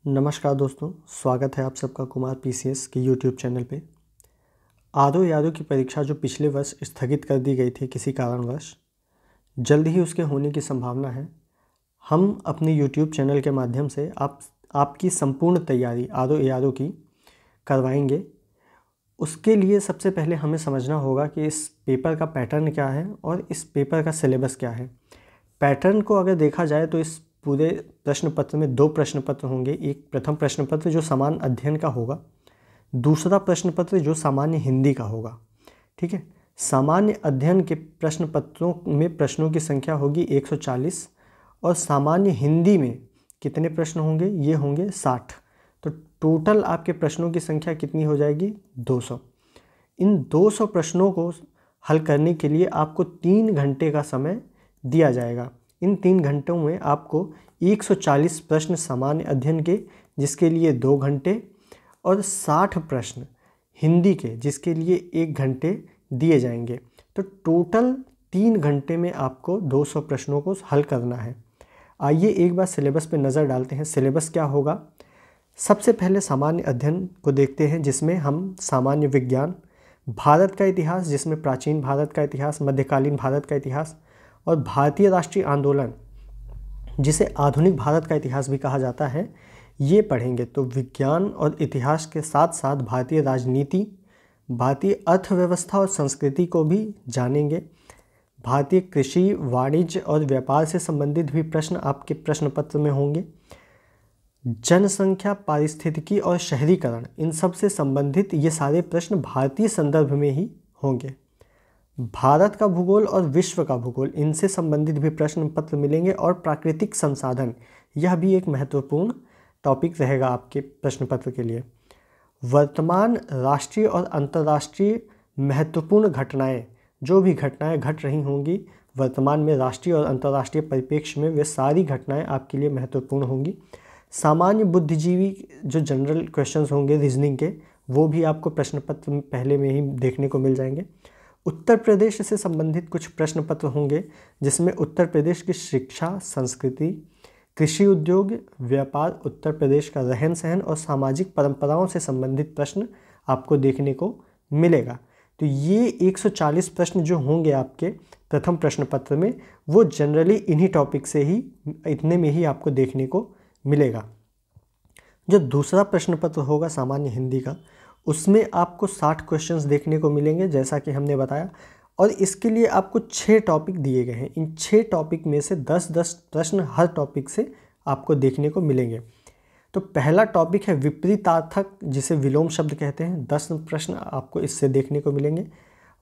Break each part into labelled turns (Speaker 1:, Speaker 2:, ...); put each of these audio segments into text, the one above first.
Speaker 1: नमस्कार दोस्तों, स्वागत है आप सबका कुमार पीसीएस के यूट्यूब चैनल पे। आदो यादव की परीक्षा जो पिछले वर्ष स्थगित कर दी गई थी किसी कारणवश, जल्द ही उसके होने की संभावना है। हम अपने यूट्यूब चैनल के माध्यम से आपकी संपूर्ण तैयारी आदो यादव की करवाएंगे। उसके लिए सबसे पहले हमें समझना होगा कि इस पेपर का पैटर्न क्या है और इस पेपर का सिलेबस क्या है। पैटर्न को अगर देखा जाए तो इस पूरे प्रश्न पत्र में 2 प्रश्न पत्र होंगे। एक प्रथम प्रश्न पत्र जो सामान्य अध्ययन का होगा, दूसरा प्रश्न पत्र जो सामान्य हिंदी का होगा। ठीक है, सामान्य अध्ययन के प्रश्न पत्रों में प्रश्नों की संख्या होगी 140 और सामान्य हिंदी में कितने प्रश्न होंगे? ये होंगे 60। तो टोटल आपके प्रश्नों की संख्या कितनी हो जाएगी? 200। इन 200 प्रश्नों को हल करने के लिए आपको 3 घंटे का समय दिया जाएगा। इन 3 घंटों में आपको 140 प्रश्न सामान्य अध्ययन के, जिसके लिए 2 घंटे, और 60 प्रश्न हिंदी के, जिसके लिए 1 घंटे दिए जाएंगे। तो टोटल 3 घंटे में आपको 200 प्रश्नों को हल करना है। आइए एक बार सिलेबस पे नज़र डालते हैं। सिलेबस क्या होगा? सबसे पहले सामान्य अध्ययन को देखते हैं, जिसमें हम सामान्य विज्ञान, भारत का इतिहास, जिसमें प्राचीन भारत का इतिहास, मध्यकालीन भारत का इतिहास और भारतीय राष्ट्रीय आंदोलन, जिसे आधुनिक भारत का इतिहास भी कहा जाता है, ये पढ़ेंगे। तो विज्ञान और इतिहास के साथ साथ भारतीय राजनीति, भारतीय अर्थव्यवस्था और संस्कृति को भी जानेंगे। भारतीय कृषि, वाणिज्य और व्यापार से संबंधित भी प्रश्न आपके प्रश्न पत्र में होंगे। जनसंख्या, पारिस्थितिकी और शहरीकरण, इन सब से संबंधित ये सारे प्रश्न भारतीय संदर्भ में ही होंगे। भारत का भूगोल और विश्व का भूगोल, इनसे संबंधित भी प्रश्न पत्र मिलेंगे। और प्राकृतिक संसाधन, यह भी एक महत्वपूर्ण टॉपिक रहेगा आपके प्रश्न पत्र के लिए। वर्तमान राष्ट्रीय और अंतर्राष्ट्रीय महत्वपूर्ण घटनाएं, जो भी घटनाएं घट रही होंगी वर्तमान में राष्ट्रीय और अंतर्राष्ट्रीय परिप्रेक्ष्य में, वे सारी घटनाएं आपके लिए महत्वपूर्ण होंगी। सामान्य बुद्धिजीवी जो जनरल क्वेश्चंस होंगे रीजनिंग के, वो भी आपको प्रश्न पत्र में पहले में ही देखने को मिल जाएंगे। उत्तर प्रदेश से संबंधित कुछ प्रश्न पत्र होंगे, जिसमें उत्तर प्रदेश की शिक्षा, संस्कृति, कृषि उद्योग, व्यापार, उत्तर प्रदेश का रहन सहन और सामाजिक परंपराओं से संबंधित प्रश्न आपको देखने को मिलेगा। तो ये 140 प्रश्न जो होंगे आपके प्रथम प्रश्न पत्र में, वो जनरली इन्हीं टॉपिक से ही, इतने में ही आपको देखने को मिलेगा। जो दूसरा प्रश्न पत्र होगा सामान्य हिंदी का, उसमें आपको 60 क्वेश्चंस देखने को मिलेंगे, जैसा कि हमने बताया। और इसके लिए आपको 6 टॉपिक दिए गए हैं। इन 6 टॉपिक में से 10-10 प्रश्न हर टॉपिक से आपको देखने को मिलेंगे। तो पहला टॉपिक है विपरीतार्थक, जिसे विलोम शब्द कहते हैं। 10 प्रश्न आपको इससे देखने को मिलेंगे।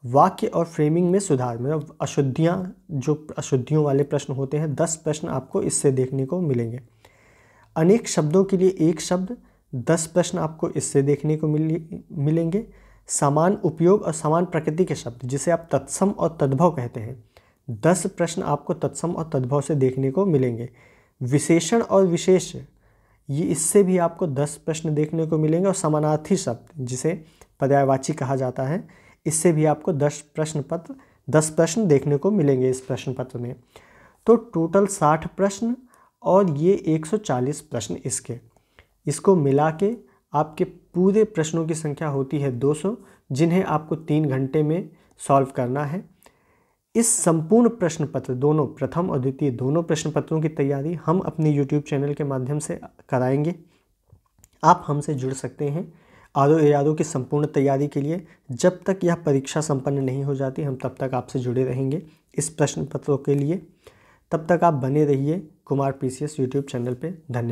Speaker 1: वाक्य और फ्रेमिंग में सुधार, मतलब अशुद्धियाँ, जो अशुद्धियों वाले प्रश्न होते हैं, 10 प्रश्न आपको इससे देखने को मिलेंगे। अनेक शब्दों के लिए एक शब्द, 10 प्रश्न आपको इससे देखने को मिलेंगे। समान उपयोग और समान प्रकृति के शब्द, जिसे आप तत्सम और तद्भव कहते हैं, 10 प्रश्न आपको तत्सम और तद्भव से देखने को मिलेंगे। विशेषण और विशेष, ये इससे भी आपको 10 प्रश्न देखने को मिलेंगे। और समानार्थी शब्द, जिसे पर्यायवाची कहा जाता है, इससे भी आपको 10 प्रश्न देखने को मिलेंगे इस प्रश्न पत्र में। तो टोटल 60 प्रश्न और ये 140 प्रश्न इसको मिला के आपके पूरे प्रश्नों की संख्या होती है 200, जिन्हें आपको 3 घंटे में सॉल्व करना है। इस संपूर्ण प्रश्न पत्र, दोनों प्रथम और द्वितीय दोनों प्रश्न पत्रों की तैयारी हम अपने यूट्यूब चैनल के माध्यम से कराएंगे। आप हमसे जुड़ सकते हैं आदो यादव की संपूर्ण तैयारी के लिए। जब तक यह परीक्षा संपन्न नहीं हो जाती, हम तब तक आपसे जुड़े रहेंगे इस प्रश्न पत्रों के लिए। तब तक आप बने रहिए कुमार पीसीएस यूट्यूब चैनल पे। धन्यवाद।